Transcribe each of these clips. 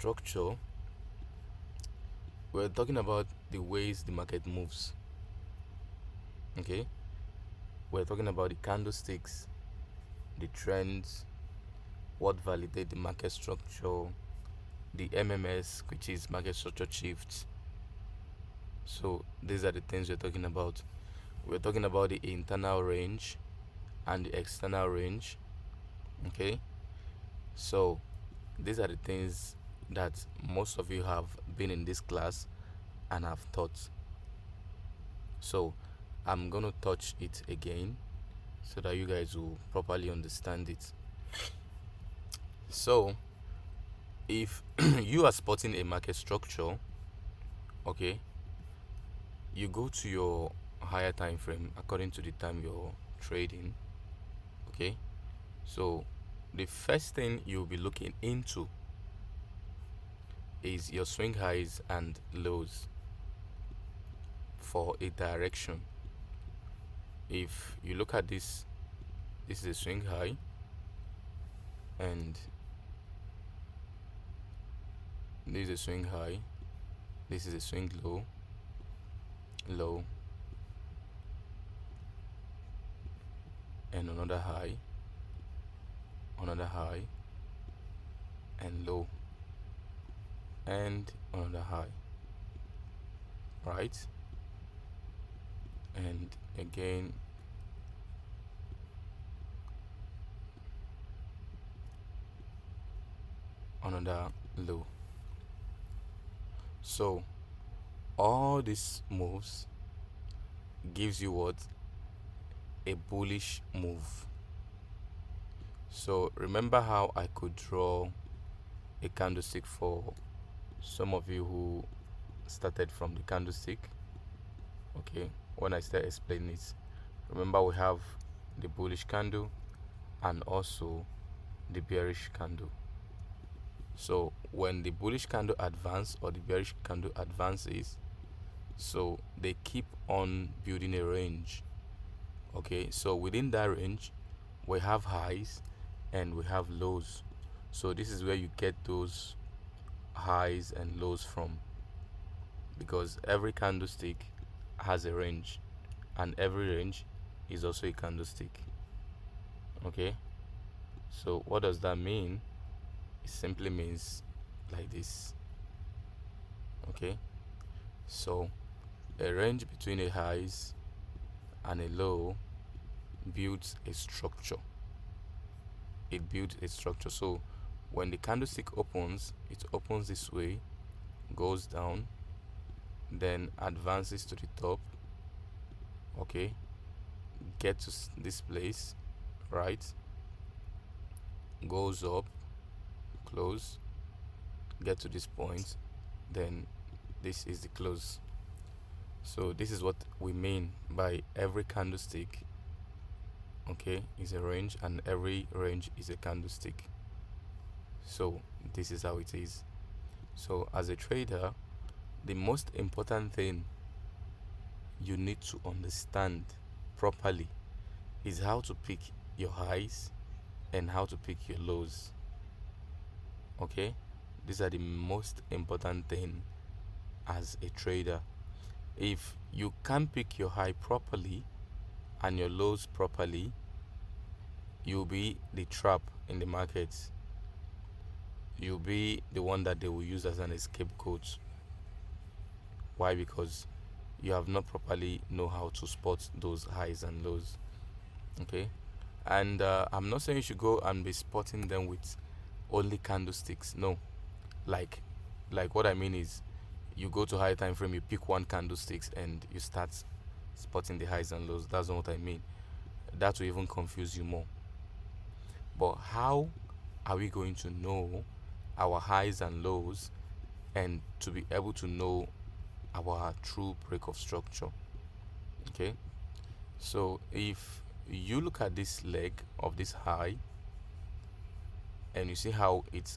structure, we're talking about the ways the market moves. Okay, we're talking about the candlesticks, the trends, what validate the market structure, the MMS, which is market structure shifts. So these are the things we're talking about. We're talking about the internal range and the external range. Okay, so these are the things that most of you have been in this class and have taught. So I'm gonna touch it again so that you guys will properly understand it. So if you are spotting a market structure, okay, you go to your higher time frame according to the time you're trading. Okay, so the first thing you'll be looking into is your swing highs and lows for a direction. If you look at this is a swing high, and this is a swing high, this is a swing low, low, and another high, and low, and another high, right? And again, another low. So all these moves gives you what? A bullish move. So remember how I could draw a candlestick for some of you who started from the candlestick? Okay, when I start explaining it, remember we have the bullish candle and also the bearish candle. So when the bullish candle advances or the bearish candle advances, so they keep on building a range. Okay, so within that range we have highs and we have lows. So this is where you get those highs and lows from, because every candlestick has a range and every range is also a candlestick. Okay, so what does that mean? It simply means like this. Okay, so a range between a highs and a low builds a structure. It builds a structure. So when the candlestick opens, it opens this way, goes down, then advances to the top. Okay, get to this place, right? Goes up, close, get to this point, then this is the close. So this is what we mean by every candlestick, okay, is a range and every range is a candlestick. So this is how it is. So as a trader, the most important thing you need to understand properly is how to pick your highs and how to pick your lows. Okay, these are the most important thing as a trader. If you can't pick your high properly and your lows properly, you'll be the trap in the market. You'll be the one that they will use as an scapegoat. Why? Because you have not properly know how to spot those highs and lows. Okay, and I'm not saying you should go and be spotting them with only candlesticks. No, like what I mean is, you go to high time frame, you pick one candlesticks and you start spotting the highs and lows. That's not what I mean. That will even confuse you more. But how are we going to know our highs and lows and to be able to know our true break of structure? Okay, so if you look at this leg of this high and you see how it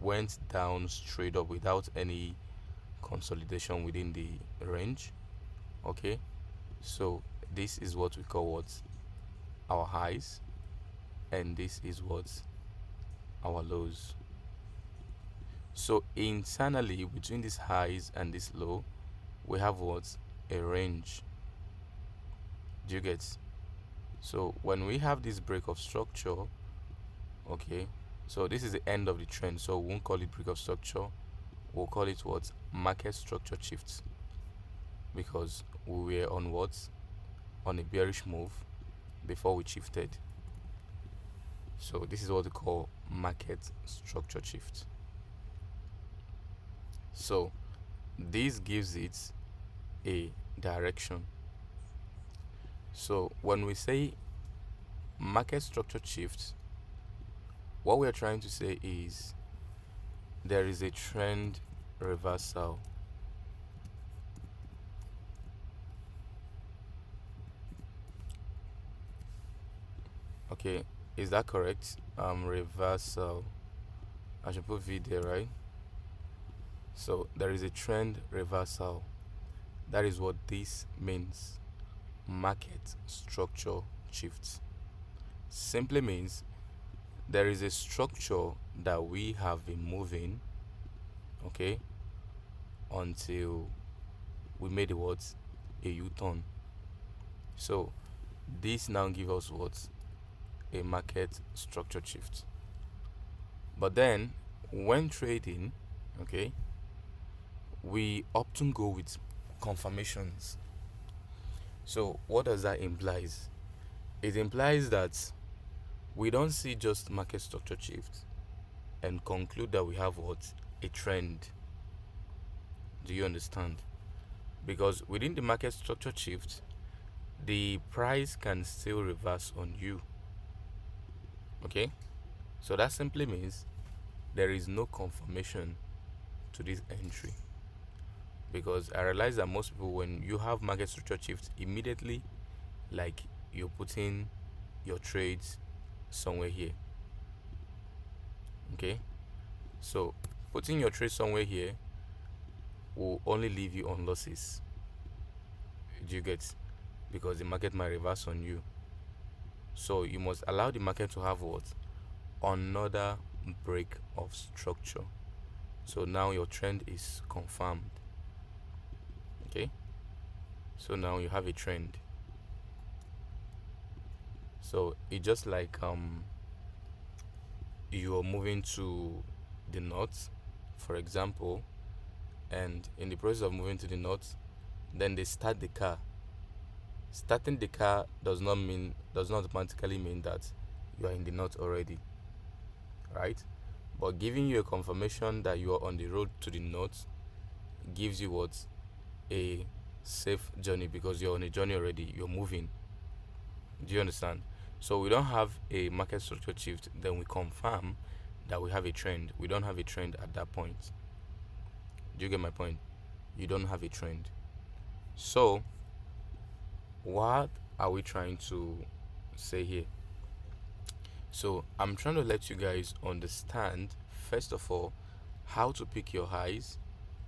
went down straight up without any consolidation within the range. Okay, so this is what we call what? Our highs, and this is what? Our lows. So internally between these highs and this low, we have what? A range. Do you get? So when we have this break of structure, okay, so this is the end of the trend, so we won't call it break of structure, we'll call it what? Market structure shifts, because we were on what? On a bearish move before we shifted. So this is what we call market structure shift. So this gives it a direction. So when we say market structure shift, what we're trying to say is there is a trend reversal. Okay, is that correct? Reversal. I should put V there, right? So there is a trend reversal. That is what this means. Market structure shifts. Simply means there is a structure that we have been moving, okay, until we made a what? A U-turn. So this now gives us what? A market structure shift. But then when trading, okay, we often go with confirmations. So what does that imply? It implies that we don't see just market structure shift and conclude that we have what? A trend. Do you understand? Because within the market structure shift, the price can still reverse on you. Okay? So that simply means there is no confirmation to this entry. Because I realize that most people, when you have market structure shift, immediately, like, you're putting your trades somewhere here. Okay? So putting your trade somewhere here will only leave you on losses. Do you get? Because the market might reverse on you. So you must allow the market to have what? Another break of structure. So now your trend is confirmed. Okay? So now you have a trend. So it's just like you're moving to the north, for example, and in the process of moving to the north, then they start the car. Starting the car does not automatically mean that you are in the north already, right? But giving you a confirmation that you are on the road to the north gives you what? A safe journey, because you're on a journey already, you're moving. Do you understand? So we don't have a market structure shift, then we confirm that we have a trend. We don't have a trend at that point. Do you get my point? You don't have a trend. So what are we trying to say here? So I'm trying to let you guys understand, first of all, how to pick your highs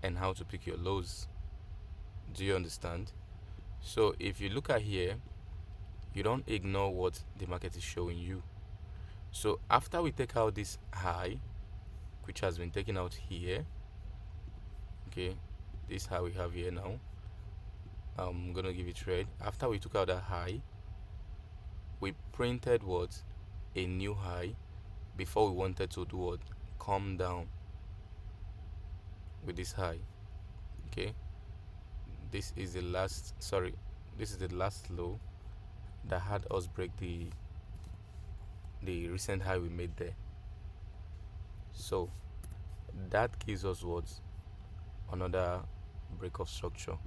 and how to pick your lows. Do you understand? So if you look at here, you don't ignore what the market is showing you. So after we take out this high, which has been taken out here, okay, this high we have here now, I'm gonna give it red. After we took out that high, we printed what? A new high before we wanted to do what? Come down with this high. Okay, this is the last, sorry, this is the last low that had us break the recent high we made there. So that gives us what? Another break of structure.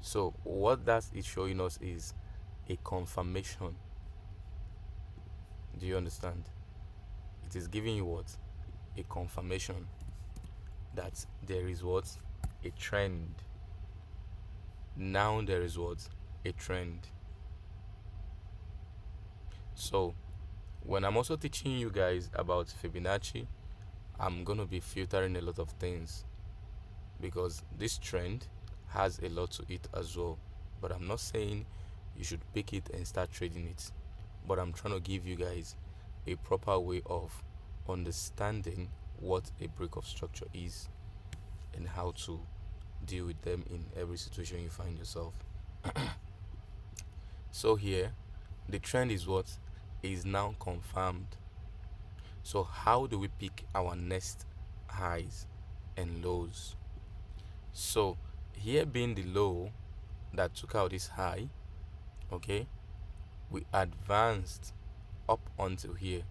So what that is showing us is a confirmation. Do you understand? It is giving you what? A confirmation that there is what? A trend. Now there is what? A trend. So when I'm also teaching you guys about Fibonacci, I'm gonna be filtering a lot of things, because this trend has a lot to it as well. But I'm not saying you should pick it and start trading it, but I'm trying to give you guys a proper way of understanding what a break of structure is and how to deal with them in every situation you find yourself. So here the trend is what is now confirmed. So how do we pick our next highs and lows? So here being the low that took out this high, okay, we advanced up until here.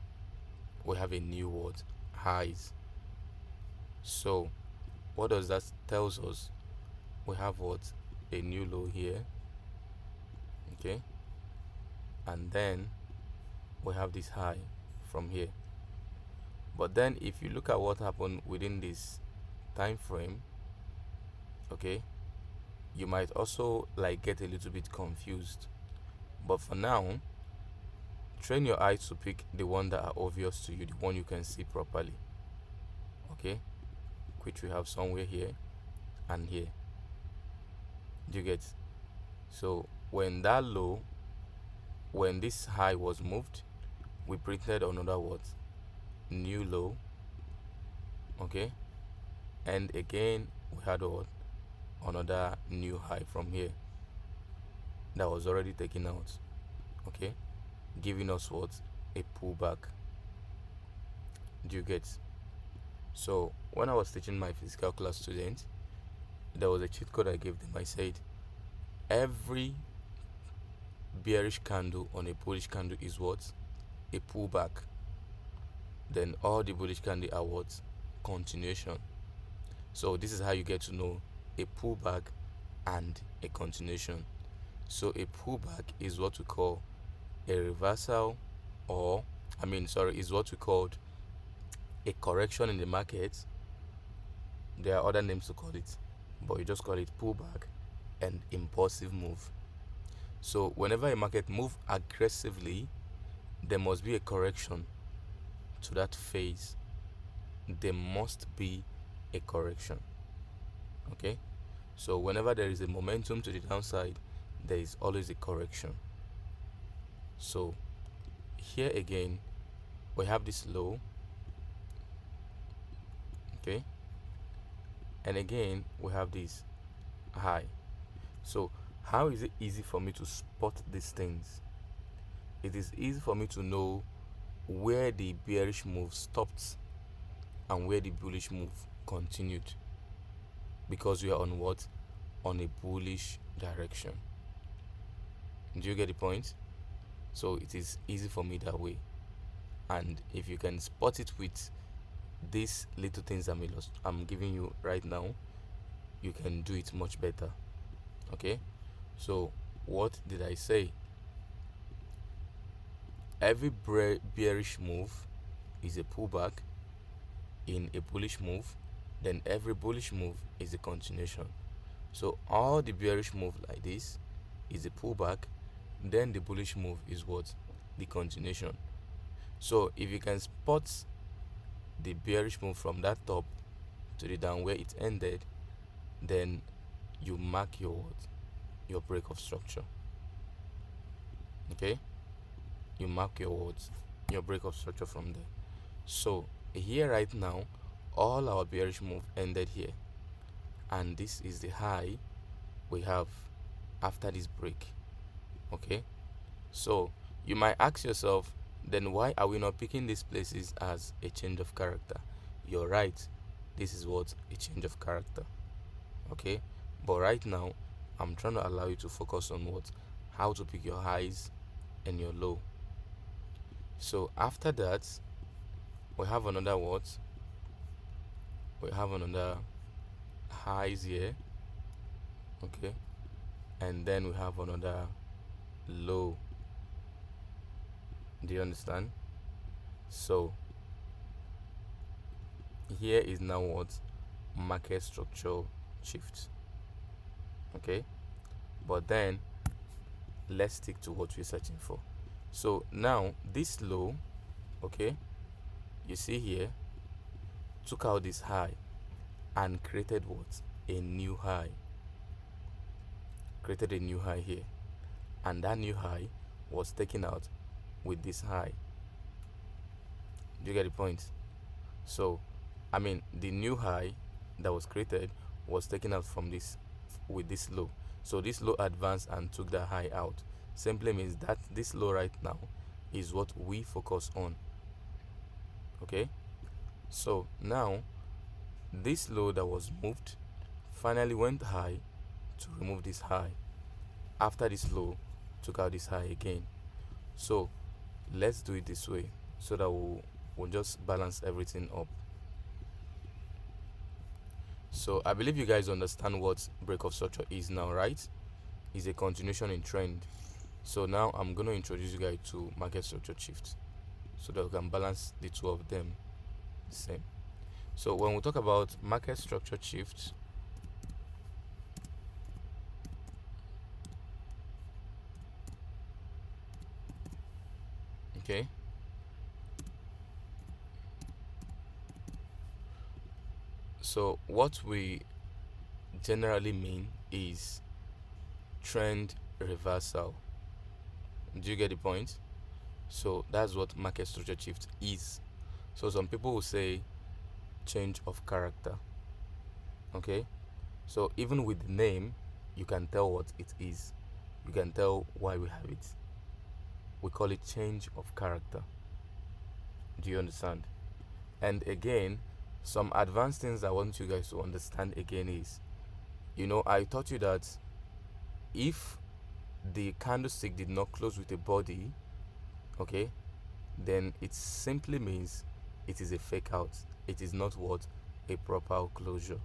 We have a new word, highs. So what does that tells us? We have what, a new low here, okay, and then we have this high from here. But then if you look at what happened within this time frame, okay, you might also like get a little bit confused. But for now, train your eyes to pick the one that are obvious to you, the one you can see properly, okay, which we have somewhere here and here. Do you get? So when that low, when this high was moved, we printed another what, new low, okay, and again we had what, another new high from here that was already taken out, okay, giving us what, a pullback. Do you get? So when I was teaching my physical class students, there was a cheat code I gave them. I said every bearish candle on a bullish candle is what, a pullback. Then all the bullish candle are what, continuation. So this is how you get to know a pullback and a continuation. So a pullback is what we call a reversal, or is what we called a correction in the market. There are other names to call it, but you just call it pullback and impulsive move. So whenever a market move aggressively, there must be a correction to that phase. There must be a correction, okay. So whenever there is a momentum to the downside, there is always a correction. So here again we have this low, okay, and again we have this high. So how is it easy for me to spot these things? It is easy for me to know where the bearish move stopped and where the bullish move continued, because we are on what, on a bullish direction. Do you get the point? So it is easy for me that way. And if you can spot it with these little things I'm giving you right now, you can do it much better, okay. So what did I say? Every bearish move is a pullback in a bullish move, then every bullish move is a continuation. So all the bearish move like this is a pullback, then the bullish move is what, the continuation. So if you can spot the bearish move from that top to the down where it ended, then you mark your what, your break of structure, okay. You mark your words, your break of structure from there. So here right now, all our bearish move ended here, and this is the high we have after this break, okay. So you might ask yourself, then why are we not picking these places as a change of character? You're right, this is what, a change of character, okay. But right now I'm trying to allow you to focus on what, how to pick your highs and your low. So after that, we have another what, we have another highs here, okay, and then we have another low. Do you understand? So here is now what, market structure shift, okay. But then let's stick to what we're searching for. So now this low, okay, you see here, took out this high and created what, a new high, created a new high here, and that new high was taken out with this high. Do you get the point? So I mean, the new high that was created was taken out from this with this low. So this low advanced and took the high out. Simply means that this low right now is what we focus on. Okay, so now this low that was moved finally went high to remove this high. After this low, took out this high again. So let's do it this way so that we'll just balance everything up. So I believe you guys understand what break of structure is now, right? It's a continuation in trend. So now I'm going to introduce you guys to market structure shift so that we can balance the two of them same. So when we talk about market structure shift, okay, so what we generally mean is trend reversal. Do you get the point? So that's what market structure shift is. So some people will say change of character. Okay, so even with the name, you can tell what it is. You can tell why we have it. We call it change of character. Do you understand? And again, some advanced things I want you guys to understand again is, I taught you that if the candlestick did not close with a body, okay, then it simply means it is a fake out. It is not what a proper closure.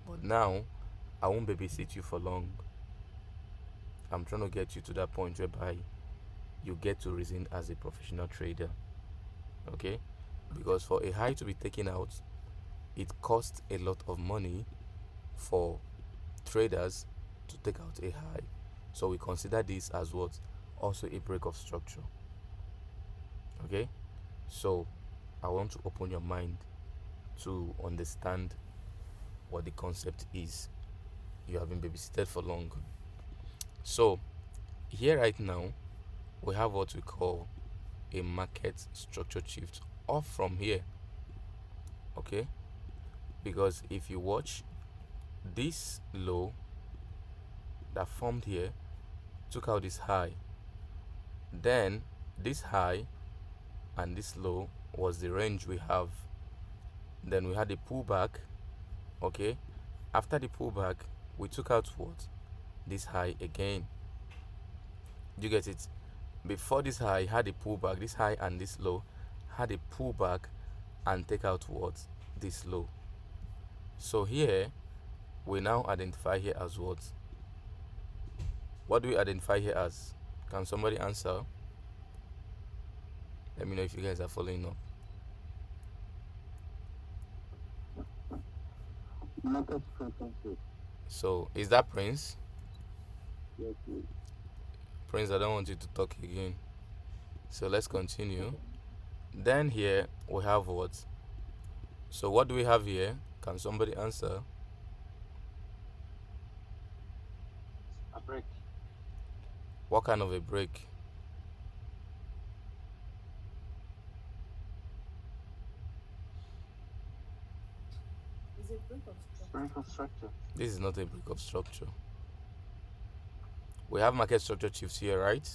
But now I won't babysit you for long. I'm trying to get you to that point whereby you get to reason as a professional trader. Okay, because for a high to be taken out, it costs a lot of money for traders to take out a high. So we consider this as what? Also a break of structure. Okay, so I want to open your mind to understand what the concept is. You have been babysitted for long. So here right now we have what we call a market structure shift off from here. Okay, because if you watch, this low that formed here took out this high, then this high and this low was the range we have. Then we had a pullback. Okay, after the pullback we took out what? This high again. Do you get it? Before this high had a pullback, this high and this low had a pullback and take out what? This low. So here we now identify here as what? What do we identify here as? Can somebody answer? Let me know if you guys are following up. Market structure shift. So is that Prince? Yes, please. Prince, I don't want you to talk again. So let's continue. Then here we have what? So what do we have here? Can somebody answer? A break. What kind of a break? Break of structure. This is not a break of structure. We have market structure shifts here, right?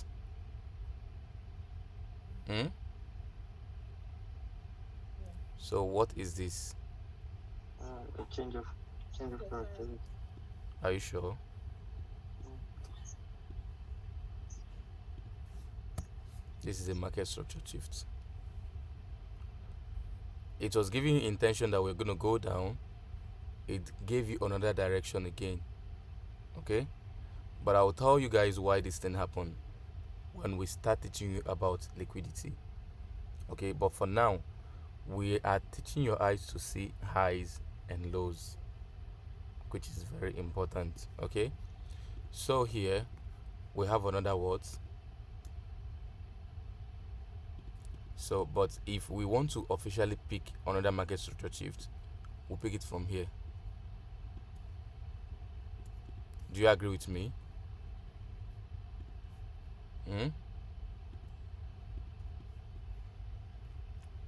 Hmm? So what is this? A change of characteristic. Are you sure? This is a market structure shift. It was giving you intention that we're going to go down. It gave you another direction again. Okay? But I'll tell you guys why this thing happened when we start teaching you about liquidity. Okay? But for now, we are teaching your eyes to see highs and lows, which is very important. Okay? So here we have another word. So, but if we want to officially pick another market structure shift, we'll pick it from here. Do you agree with me? Hmm?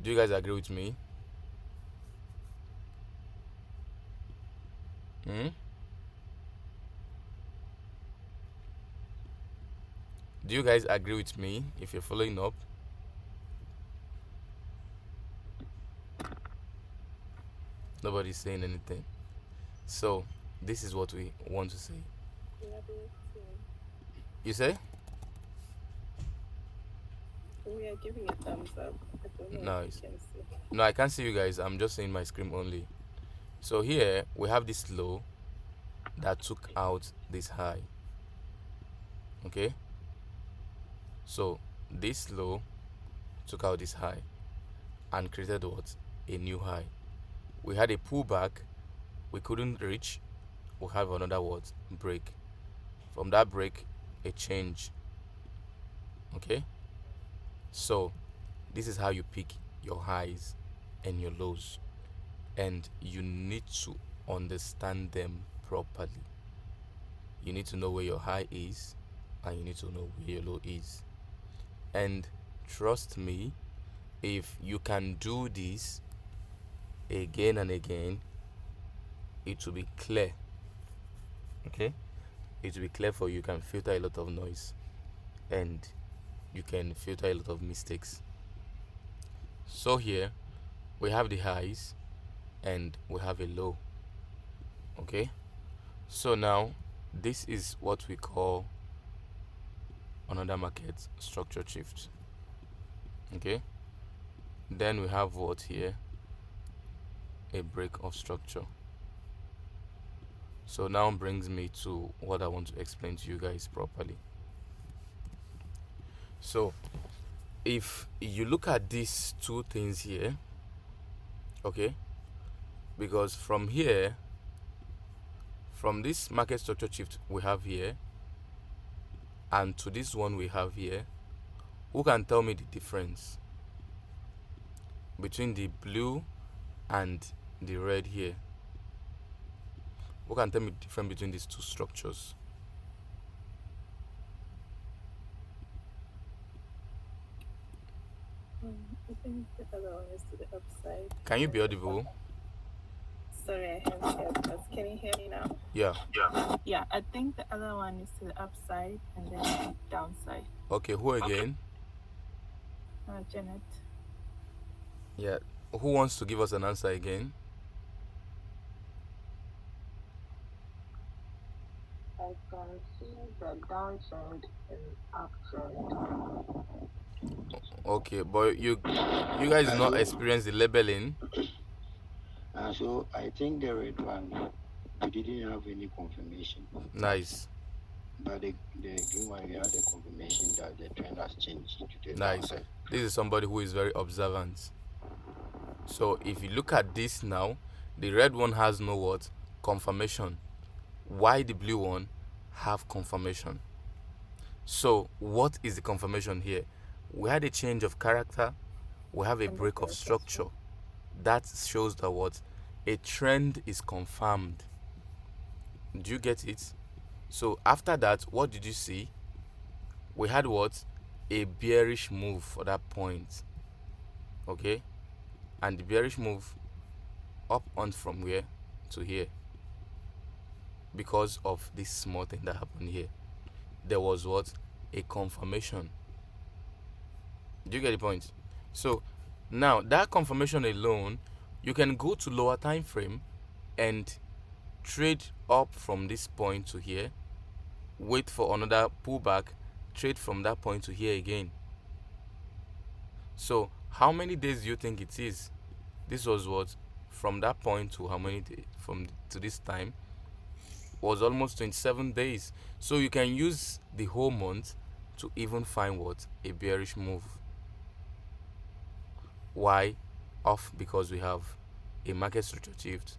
Do you guys agree with me? Hmm? Do you guys agree with me if you're following up? Nobody's saying anything. So, this is what we want to say. You say? We are giving a thumbs up. I don't know if Nice. you can see. No, I can't see you guys. I'm just seeing my screen only. So here we have this low that took out this high. Okay? So this low took out this high and created what? A new high. We had a pullback we couldn't reach. We have another what? Break. From that break, a change. Okay? So this is how you pick your highs and your lows. And you need to understand them properly. You need to know where your high is and you need to know where your low is. And trust me, if you can do this again and again, it will be clear. Okay? It will be clear for you. You can filter a lot of noise and you can filter a lot of mistakes. So here we have the highs and we have a low. Okay? So now this is what we call another market structure shift. Okay? Then we have what here? A break of structure. So now brings me to what I want to explain to you guys properly. So if you look at these two things here, okay, because from here, from this market structure shift we have here and to this one we have here, who can tell me the difference between the blue and the red here? Who can tell me the difference between these two structures? I think the other one is to the upside. Can you be audible? Sorry, I have headphones. Can you hear me now? Yeah. Yeah, I think the other one is to the upside and then the downside. Okay, who again? Janet. Yeah. Who wants to give us an answer again? I can see the downside and upside. Okay, but you guys did not experience the labeling. So I think the red one, we didn't have any confirmation. Nice. But the green one, we had a confirmation that the trend has changed to the Nice. downside. This is somebody who is very observant. So if you look at this now, the red one has no what? Confirmation. Why the blue one have confirmation? So what is the confirmation here? We had a change of character. We have a And the break of break of structure. That shows that what? A trend is confirmed. Do you get it? So after that, what did you see? We had what? A bearish move for that point. Okay? And the bearish move up on from where to here. Because of this small thing that happened here. There was what? A confirmation. Do you get the point? So now that confirmation alone, you can go to lower time frame and trade up from this point to here, wait for another pullback, trade from that point to here again. So how many days do you think it is? This was what? From that point to how many days? To this time was almost 27 days. So you can use the whole month to even find what? A bearish move. Why? Off because we have a market structure shift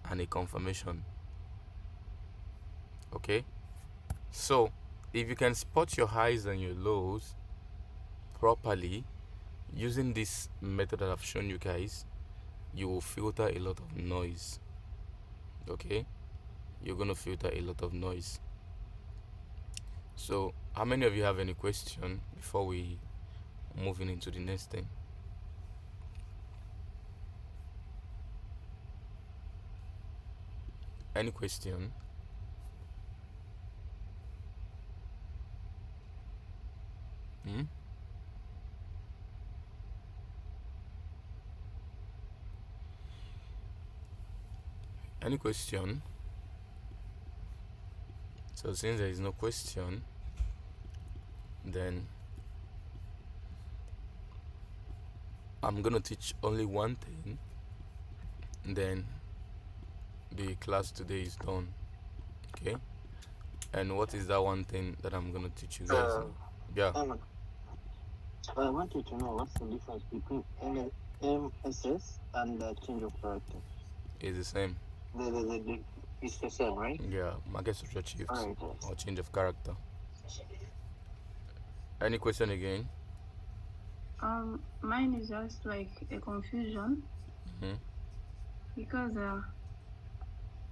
and a confirmation. Okay? So if you can spot your highs and your lows properly using this method that I've shown you guys, you will filter a lot of noise. Okay? You're gonna filter a lot of noise. So how many of you have any question before we moving into the next thing? Any question? Hmm? Any question? So since there is no question, then I'm gonna teach only one thing, then the class today is done. Okay? And what is that one thing that I'm gonna teach you guys now? Yeah, I wanted to know what's the difference between MSS and change of character. it's the same. It's the same, right? Yeah, market structure shift Alright. or change of character. Any question again? Mine is just like a confusion Hmm. because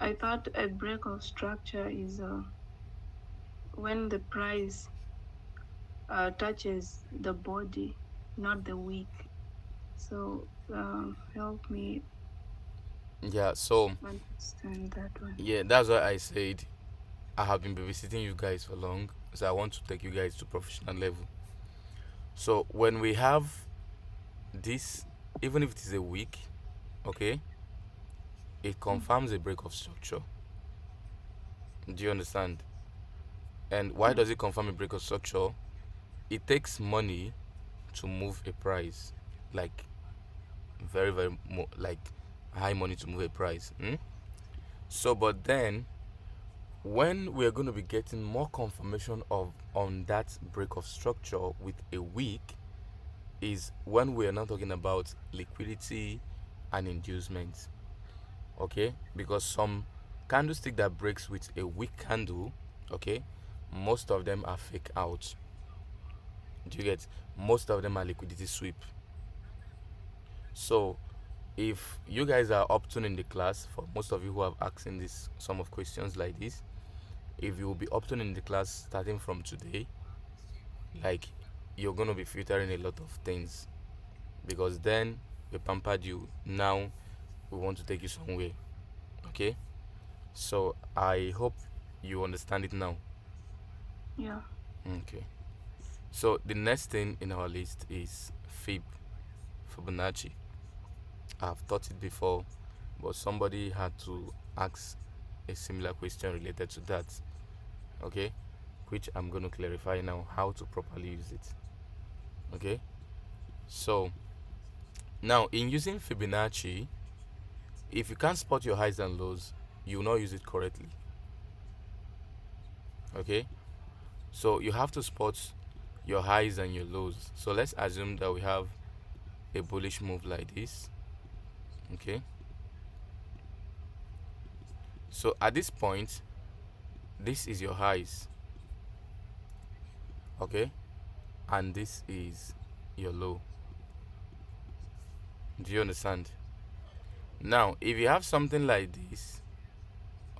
I thought a break of structure is when the price touches the body, not the wick. So help me Yeah, so understand that one. yeah, that's why I said I have been babysitting you guys for long, so I want to take you guys to professional level. So when we have this, even if it is a week, okay, it confirms a break of structure. Do you understand? And why does it confirm a break of structure? It takes money to move a price, like like high money to move a price. So, but then when we're going to be getting more confirmation of on that break of structure with a week is when we are not talking about liquidity and inducement. Okay, because some candlestick that breaks with a weak candle, okay, most of them are fake out. Do you get? Most of them are liquidity sweep. So if you guys are up to in the class, for most of you who have asking this some of questions like this, if you will be up to in the class starting from today, like you're gonna be filtering a lot of things, because then we pampered you, now we want to take you somewhere. Okay, so I hope you understand it now. Yeah. Okay, so the next thing in our list is Fibonacci. I've taught it before, but somebody had to ask a similar question related to that. Okay, which I'm going to clarify now how to properly use it. Okay, so now in using Fibonacci, if you can't spot your highs and lows, you will not use it correctly. Okay, so you have to spot your highs and your lows. So let's assume that we have a bullish move like this. Okay, so at this point, this is your highs. Okay, and this is your low. Do you understand? Now if you have something like this,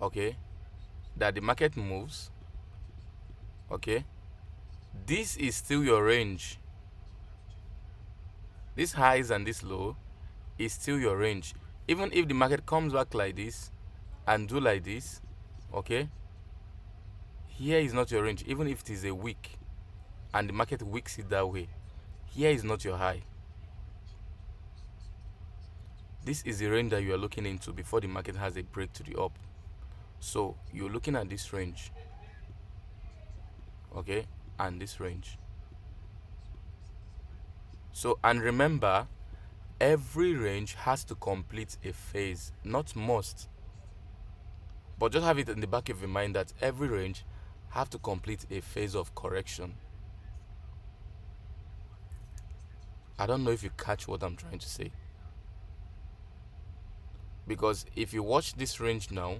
okay, that the market moves, okay, this is still your range. This highs and this low is still your range. Even if the market comes back like this and do like this, okay, here is not your range. Even if it is a wick and the market wicks it that way, here is not your high. This is the range that you are looking into before the market has a break to the up. So you're looking at this range, okay, and this range. So, and remember, every range has to complete a phase, not must, but just have it in the back of your mind that every range have to complete a phase of correction. I don't know if you catch what I'm trying to say, because if you watch this range now,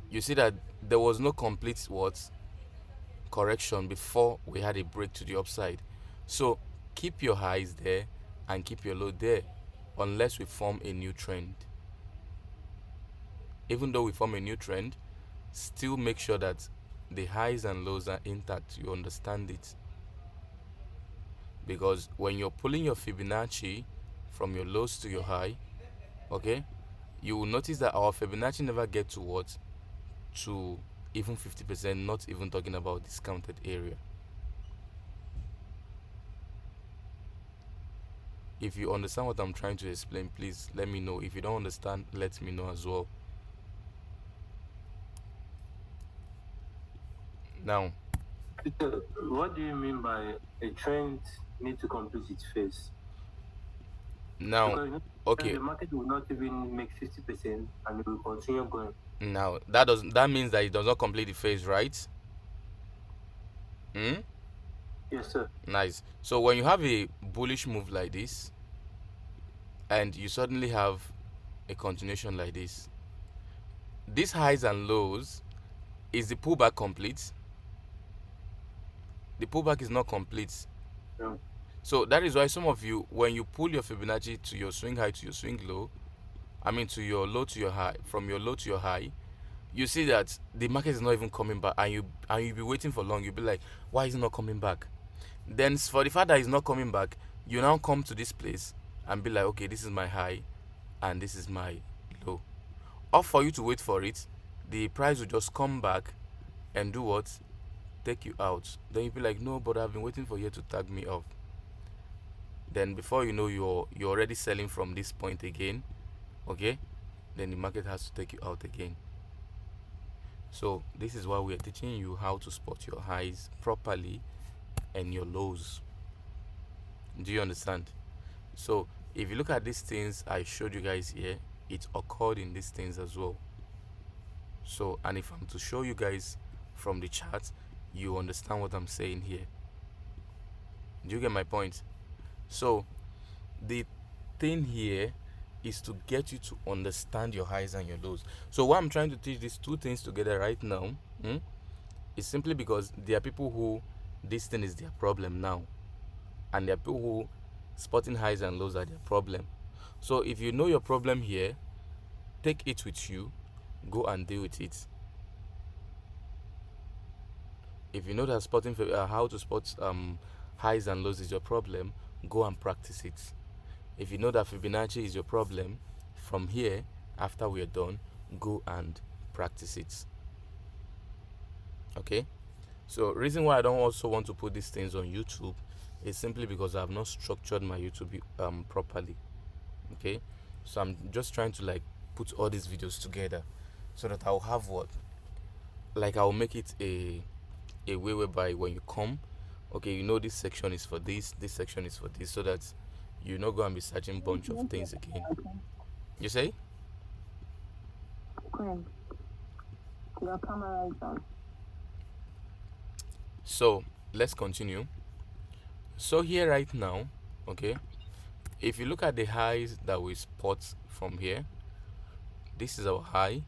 you see that there was no complete correction before we had a break to the upside. So keep your highs there and keep your low there unless we form a new trend. Even though we form a new trend, still make sure that the highs and lows are intact. You understand it? Because when you're pulling your Fibonacci from your lows to your high, okay, you will notice that our Fibonacci never get to what, to even 50%, not even talking about discounted area. If you understand what I'm trying to explain, please let me know. If you don't understand, let me know as well. Now, Peter, what do you mean by a trend need to complete its phase? now, Because okay, the market will not even make 50% and it will continue going. now that means that it does not complete the phase, right? Hmm? Yes, sir. Nice. So when you have a bullish move like this, and you suddenly have a continuation like this, these highs and lows, is the pullback complete? The pullback is not complete. No. So that is why some of you, when you pull your Fibonacci to your swing high to your swing low, I mean to your low to your high, from your low to your high, you see that the market is not even coming back, and you'll be waiting for long. You'll be like, why is it not coming back? Then for the fact that it's not coming back, you now come to this place and be like, okay, this is my high and this is my low. Or for you to wait for it, the price will just come back and do what? Take you out. Then you'll be like, no, but I've been waiting for you to tag me off. Then before you know, you're already selling from this point again. Okay? Then the market has to take you out again. So this is why we are teaching you how to spot your highs properly and your lows. Do you understand? So if you look at these things I showed you guys here, it occurred in these things as well. So, and if I'm to show you guys from the chart, you understand what I'm saying here. Do you get my point? So the thing here is to get you to understand your highs and your lows. So why I'm trying to teach these two things together right now, is simply because there are people who this thing is their problem now, and there are people who spotting highs and lows are their problem. So if you know your problem here, take it with you, go and deal with it. If you know that spotting how to spot highs and lows is your problem, go and practice it. If you know that Fibonacci is your problem, from here, after we are done, go and practice it. Okay? So reason why I don't also want to put these things on YouTube is simply because I have not structured my YouTube properly. Okay? So I'm just trying to like put all these videos together so that I'll have what? Like I'll make it a way whereby when you come, okay, you know this section is for this section is for this, so that you not go and be searching bunch of things again. You say? Queen, your camera is on. So let's continue. So here right now, okay, if you look at the highs that we spot from here, this is our high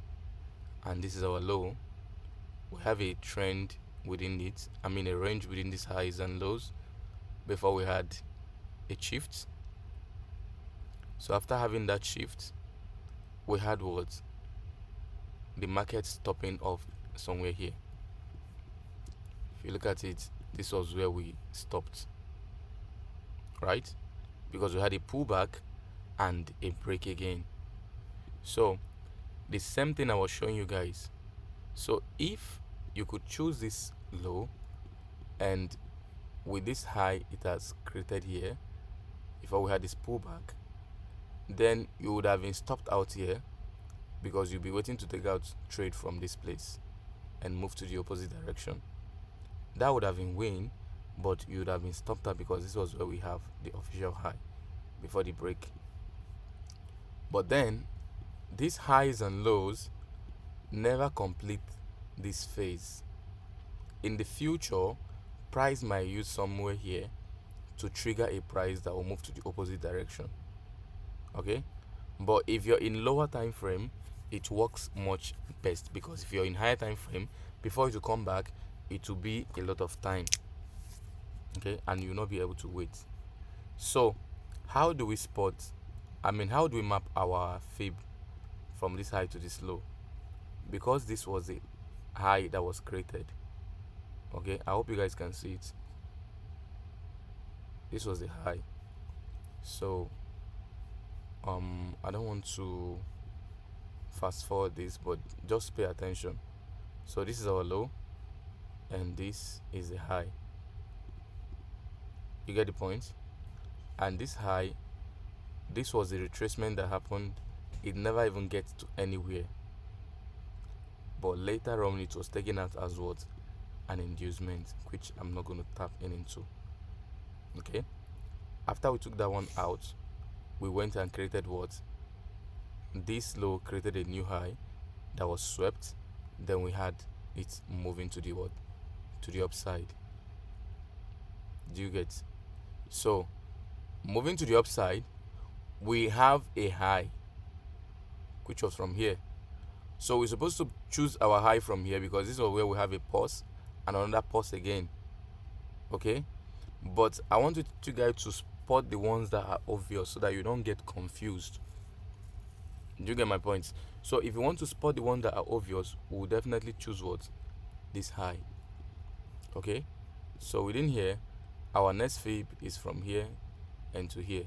and this is our low. We have a trend within it, I mean a range within these highs and lows before we had a shift. So after having that shift, we had what? The market stopping off somewhere here. If you look at it, this was where we stopped, right? Because we had a pullback and a break again. So the same thing I was showing you guys. So if you could choose this low, and with this high it has created here, before we had this pullback, then you would have been stopped out here, because you'll be waiting to take out trade from this place and move to the opposite direction. That would have been win, but you would have been stopped out because this was where we have the official high before the break. But then these highs and lows never complete this phase. In the future, price might use somewhere here to trigger a price that will move to the opposite direction. Okay, but if you're in lower time frame, it works much best, because if you're in higher time frame, before it will come back, it will be a lot of time. Okay, and you'll not be able to wait. So how do we spot, I mean, how do we map our fib from this high to this low? Because this was the high that was created. Okay, I hope you guys can see it. This was the high. So I don't want to fast forward this, but just pay attention. So this is our low and this is the high. You get the point? And this high, this was the retracement that happened. It never even gets to anywhere, but later on it was taken out as what? An inducement, which I'm not going to tap into. Okay, after we took that one out, we went and created what? This low created a new high that was swept. Then we had it moving to the what? To the upside. Do you get? So moving to the upside, we have a high which was from here. So we're supposed to choose our high from here because this is where we have a pause and another pause again. Okay, but I want you guys to spot the ones that are obvious so that you don't get confused. Do you get my point? So if you want to spot the ones that are obvious, we'll definitely choose what? This high. Okay, so within here, our next fib is from here and to here.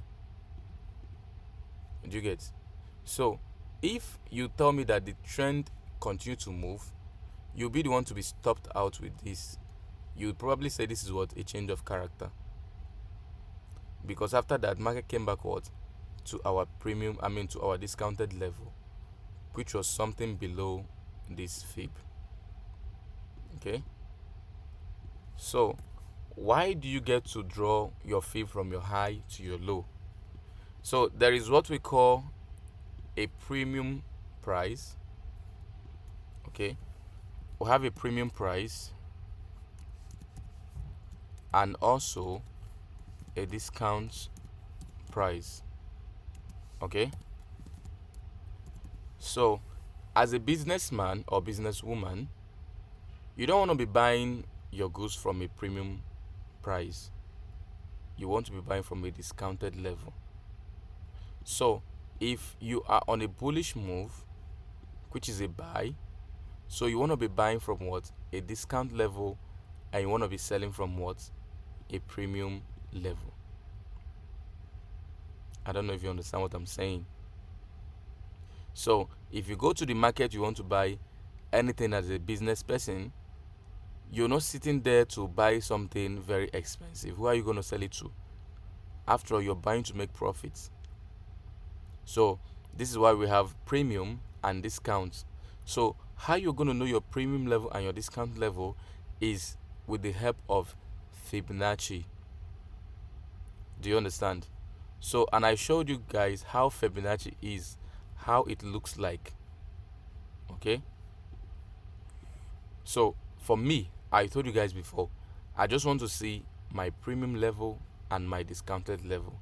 Do you get? So if you tell me that the trend continue to move, you'll be the one to be stopped out with this. You'll probably say this is what? A change of character. Because after that, market came back what? To our premium, to our discounted level, which was something below this fib. Okay, so why do you get to draw your fib from your high to your low? So there is what we call a premium price. Okay, we have a premium price and also a discount price. Okay, so as a businessman or businesswoman, you don't want to be buying your goods from a premium price. You want to be buying from a discounted level. So if you are on a bullish move, which is a buy, so you want to be buying from what? A discount level, and you want to be selling from what? A premium level. I don't know if you understand what I'm saying. So if you go to the market, you want to buy anything as a business person, you're not sitting there to buy something very expensive. Who are you going to sell it to? After all, you're buying to make profits. So this is why we have premium and discounts. So how you're going to know your premium level and your discount level is with the help of Fibonacci. Do you understand? So, and I showed you guys how Fibonacci is, how it looks like. Okay, so for me, I told you guys before, I just want to see my premium level and my discounted level,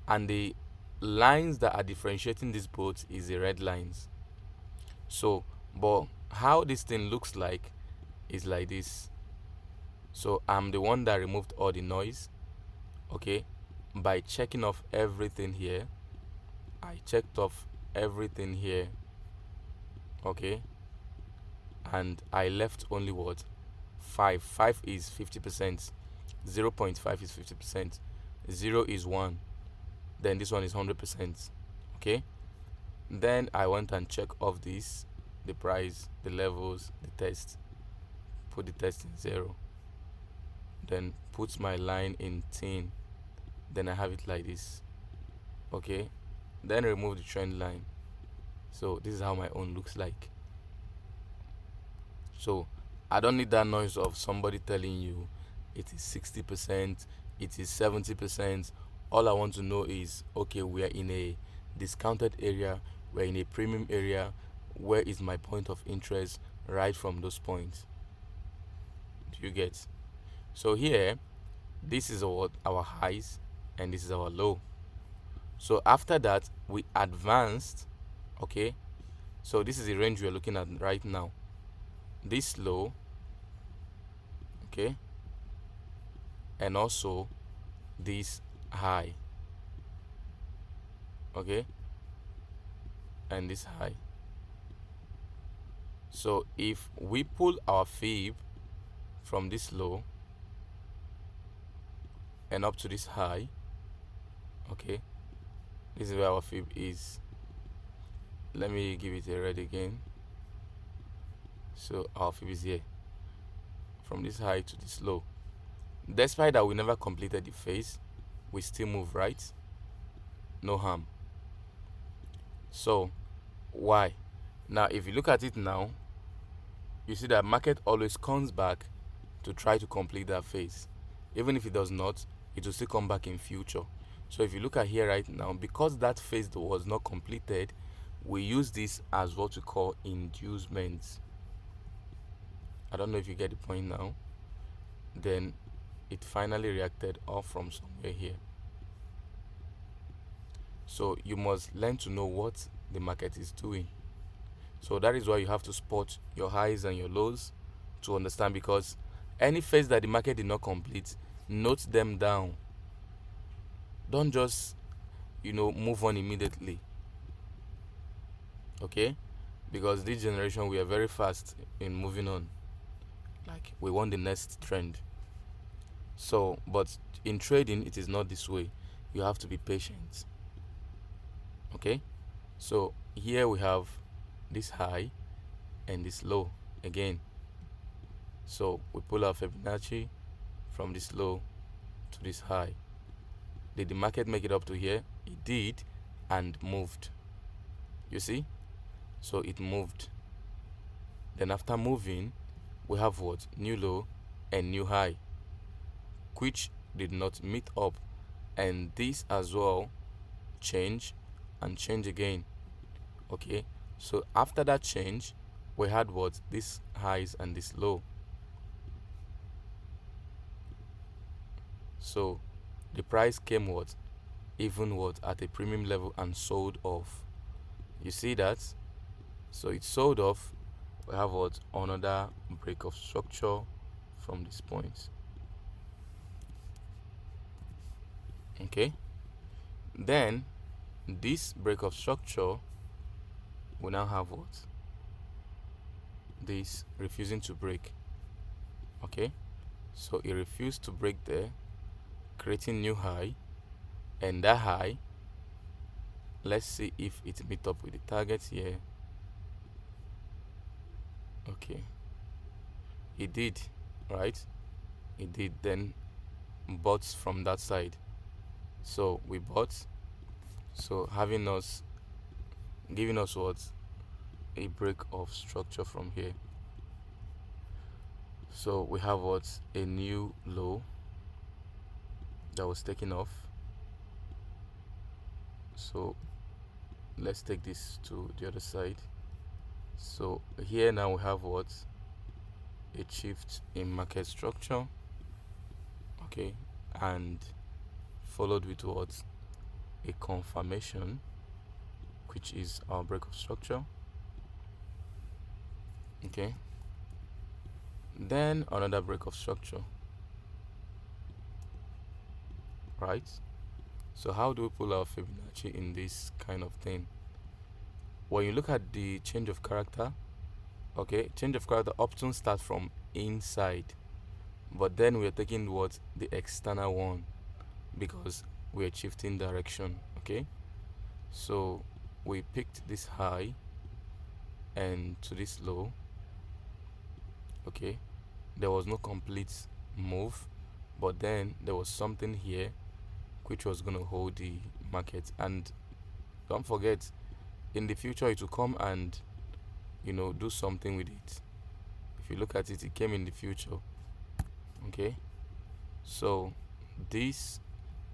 and the lines that are differentiating these both is the red lines. So but how this thing looks like is like this. So I'm the one that removed all the noise. Okay, by checking off everything here. I checked off everything here. Okay, and I left only what? 5 is 50%, 0.5 is 50%, 0 is 1, then this one is 100%. Okay, then I went and checked off this, the price, the levels, the test, put the test in 0, then put my line in 10, then I have it like this. Okay, then remove the trend line. So this is how my own looks like. So I don't need that noise of somebody telling you it is 60%, it is 70%. All I want to know is, okay, we are in a discounted area, we're in a premium area. Where is my point of interest right from those points? Do you get? So here, this is our highs and this is our low. So after that, we advanced. Okay, so this is the range we are looking at right now. This low, okay, and also this high, okay, and this high. So if we pull our fib from this low and up to this high, okay, this is where our fib is. let me give it a red again. So our fib is here, from this high to this low. Despite that we never completed the phase, we still move, right? No harm. So why? Now if you look at it now, you see that market always comes back to try to complete that phase. Even if it does not, it will still come back in future. So if you look at here right now, because that phase was not completed, we use this as what we call inducements. I don't know if you get the point now. Then it finally reacted off from somewhere here. So you must learn to know what the market is doing. So that is why you have to spot your highs and your lows to understand, because any phase that the market did not complete, note them down. Don't just move on immediately. Okay? Because this generation we are very fast in moving on. Like we want the next trend. So but in trading it is not this way. You have to be patient. Okay? So here we have this high and this low again. So we pull our Fibonacci from this low to this high. Did the market make it up to here? It did, and moved. You see? So it moved. Then after moving, we have what? New low and new high, which did not meet up, and this as well change and change again. Okay, so after that change, we had what? This highs and this low. So the price came what? Even what? At a premium level and sold off. You see that? So it sold off. We have what? Another break of structure from this point. Okay, then this break of structure will now have what? This refusing to break. Okay, so it refused to break there, creating new high, and that high, let's see if it meet up with the target here. Okay, it did, right? It did. Then bought from that side, so we bought, so giving us what? A break of structure from here. So we have what? A new low that was taken off. So let's take this to the other side. So here now we have what? A shift in market structure. Okay, and followed with what? A confirmation, which is our break of structure. Okay, then another break of structure, right? So how do we pull our Fibonacci in this kind of thing? When you look at the change of character, okay, change of character often starts from inside, but then we are taking what? The external one, because we are shifting direction. Okay, so we picked this high and to this low. Okay, there was no complete move, but then there was something here which was going to hold the market. And don't forget, in the future it will come and do something with it. If you look at it, it came in the future. Okay, so this,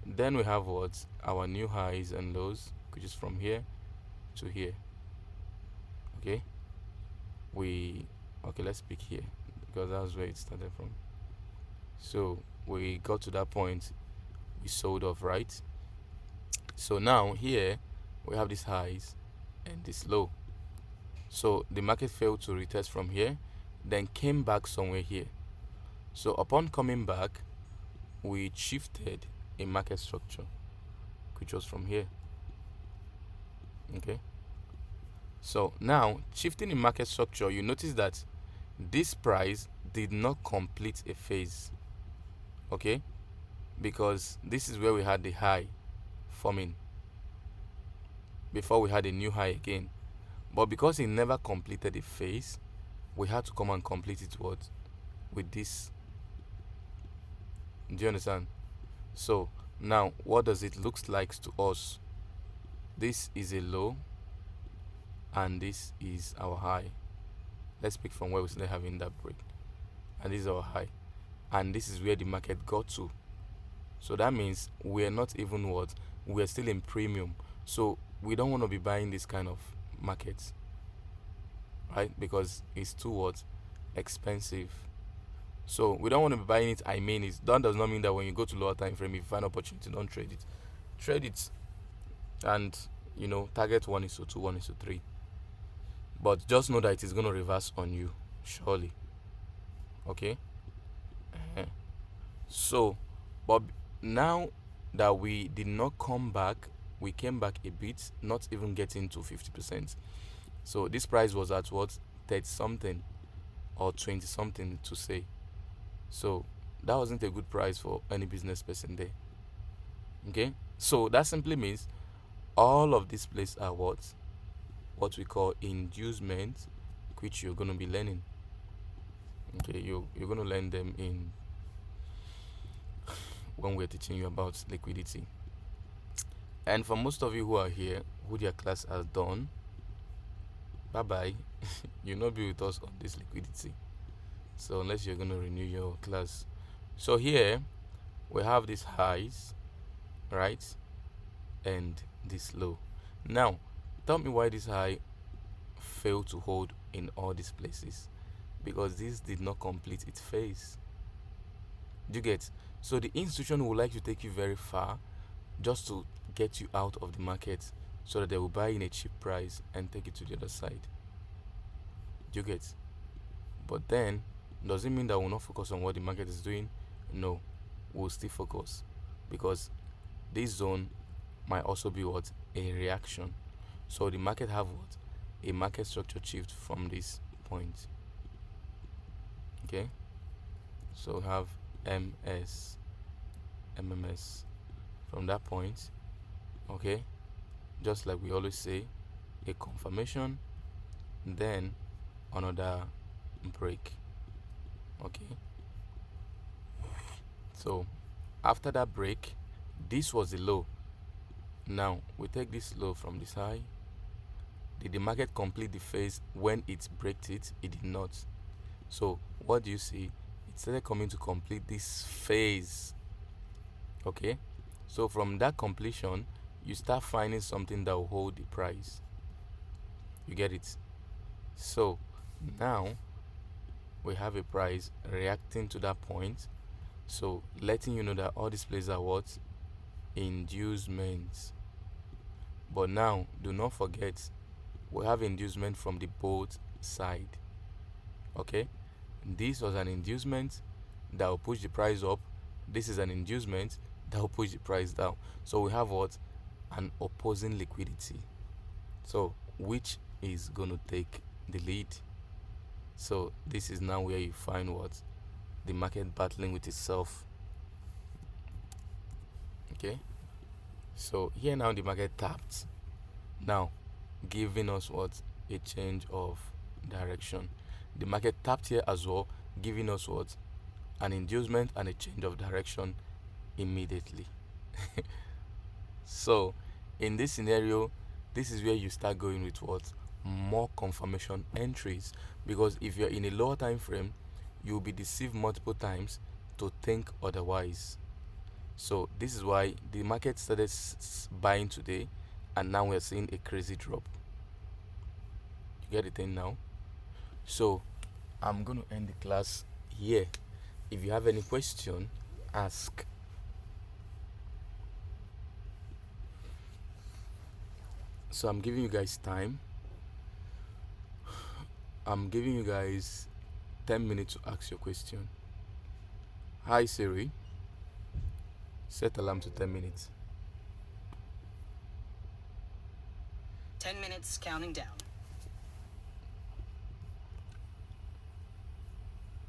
then we have what? Our new highs and lows, which is from here to here. Okay, let's pick here because that's where it started from. So we got to that point, we sold off, right? So now here we have these highs and this low. So the market failed to retest from here, then came back somewhere here. So upon coming back, we shifted a market structure, which was from here. Okay, so now shifting in market structure, you notice that this price did not complete a phase. Okay, because this is where we had the high forming before we had a new high again. But because it never completed a phase, we had to come and complete it with this. Do you understand? So now what does it looks like to us? This is a low and this is our high. Let's pick from where we started having that break. And this is our high. And this is where the market got to. So that means we're not even we're still in premium. So we don't want to be buying this kind of markets, right? Because it's too expensive. So we don't want to be buying it. I mean, that does not mean that when you go to lower time frame, if you find opportunity, don't trade it. Trade it, and target 1:2, 1:3. But just know that it is going to reverse on you, surely. Okay. So, but now that we did not come back, we came back a bit, not even getting to 50%. So this price was at 30 something or 20 something to say. So that wasn't a good price for any business person there. Okay, so that simply means all of these places are what we call inducement, which you're going to be learning. Okay, you're going to learn them in when we're teaching you about liquidity. And for most of you who are here, who their class has done, bye bye. You'll not be with us on this liquidity. So unless you're going to renew your class. So here we have these highs, right? And this low. Now, tell me why this high failed to hold in all these places. Because this did not complete its phase. Do you get? So the institution would like to take you very far just to get you out of the market so that they will buy in a cheap price and take it to the other side. Do you get? But then, does it mean that we'll not focus on what the market is doing? No, we'll still focus, because this zone might also be a reaction. So the market have a market structure shift from this point. Okay, so have MS, MMS from that point. Okay, just like we always say, a confirmation, then another break. Okay, so after that break, this was the low. Now we take this low from this high. Did the market complete the phase when it breaked it? It did not. So what do you see? It started coming to complete this phase. Okay, so from that completion, you start finding something that will hold the price. You get it? So now we have a price reacting to that point. So letting you know that all these places are inducements. But now do not forget, we have inducement from the both side. Okay, this was an inducement that will push the price up. This is an inducement that will push the price down. So we have an opposing liquidity. So which is going to take the lead? So this is now where you find the market battling with itself. Okay, so here now the market tapped, now giving us a change of direction. The market tapped here as well, giving us an inducement and a change of direction immediately. So in this scenario, this is where you start going with more confirmation entries, because if you're in a lower time frame, you'll be deceived multiple times to think otherwise. So this is why the market started buying today, and now we're seeing a crazy drop. You get the thing now? So I'm going to end the class here. If you have any question, ask. So I'm giving you guys time. I'm giving you guys 10 minutes to ask your question. Hi Siri, set alarm to 10 minutes. 10 minutes counting down.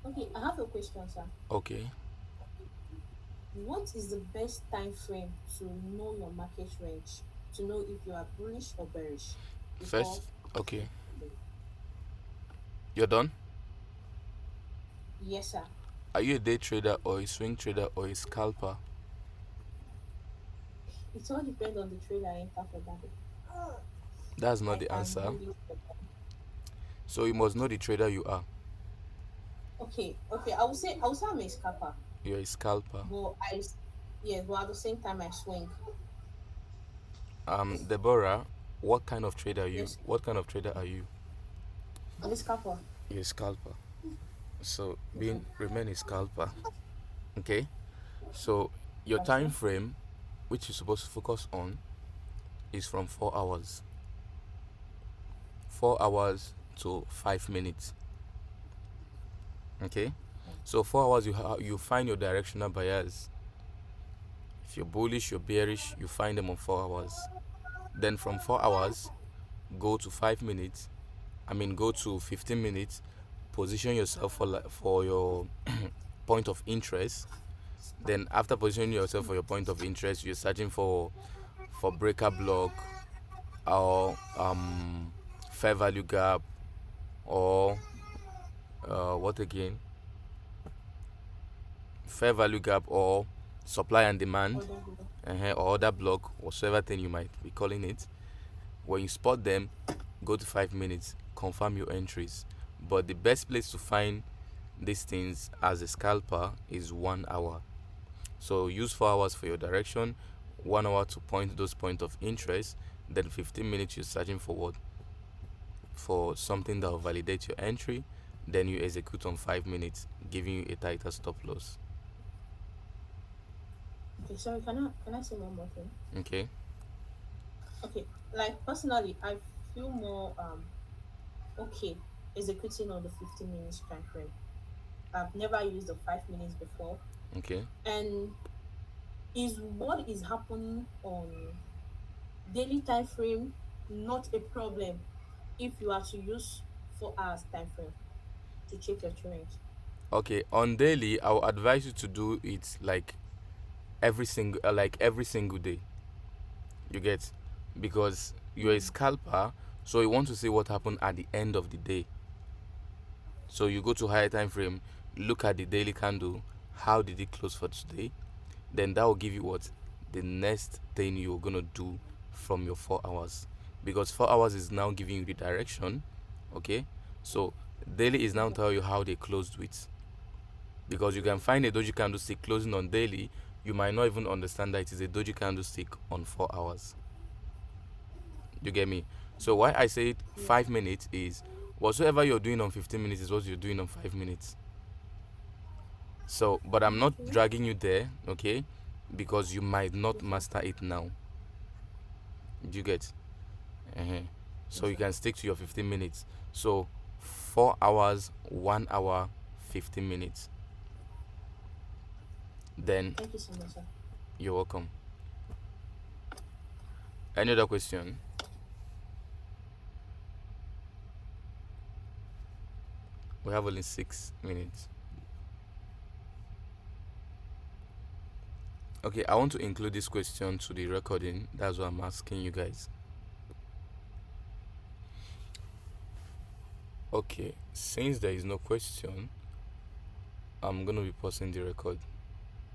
Okay, I have a question, sir. Okay. What is the best time frame to know your market range? To know if you are bullish or bearish before First Okay, you're done. Yes, sir. Are you a day trader or a swing trader or a scalper? It all depends on the trade I enter for that day. That's not I the can answer. do this. So you must know the trader you are. Okay. I will say I'm a scalper, You're a scalper. but yes, but at the same time I swing. Deborah, what kind of trader are you? Yes, What kind of trader are you? I'm a scalper. You're a scalper. So Yes, sir. being remain a scalper. Okay. So your Okay. time frame, which you're supposed to focus on, is from 4 hours. 4 hours to 5 minutes. Okay. So 4 hours you find your directional bias. If you're bullish, you're bearish, you find them on 4 hours. Then from 4 hours, go to 5 minutes. Go to 15 minutes. Position yourself for your point of interest. Then after positioning yourself for your point of interest, you're searching for breaker block or fair value gap or what again? Fair value gap or supply and demand, Other people. or other block, whatsoever thing you might be calling it. When you spot them, go to 5 minutes, confirm your entries. But the best place to find these things as a scalper is 1 hour. So use 4 hours for your direction, 1 hour to point those points of interest, then 15 minutes you're searching for what? For something that will validate your entry, then you execute on 5 minutes, giving you a tighter stop loss. Okay, sorry, can I say one more thing? Okay. Okay, like personally, I feel more okay executing on the 15 minutes time frame. I've never used the 5 minutes before, Okay. and is what is happening on daily time frame not a problem if you are to use 4 hours time frame to check your trend. Okay. On daily, I will advise you to do it like every single day. You get, because you're a Mm, scalper, so you want to see what happened at the end of the day. So you go to higher time frame, look at the daily candle, how did it close for today? Then that will give you what the next thing you're gonna do from your 4 hours. Because 4 hours is now giving you the direction. Okay. So daily is now okay. tell you how they closed with. Because you can find a doji candlestick closing on daily, you might not even understand that it is a doji candlestick on 4 hours. You get me? So why I say Yes, sir. 5 minutes is whatsoever you're doing on 15 minutes is what you're doing on 5 minutes. So, but I'm not Okay. dragging you there, okay? Because you might not Yes, sir. master it now. Do you get? uh So Yes, you sir. can stick to your 15 minutes. So 4 hours, 1 hour, 15 minutes. Then Thank you so much, sir. you're welcome. Any other question? We have only 6 minutes. Okay, I want to include this question to the recording. That's what I'm asking you guys. Okay, since there is no question, I'm gonna be pausing the record.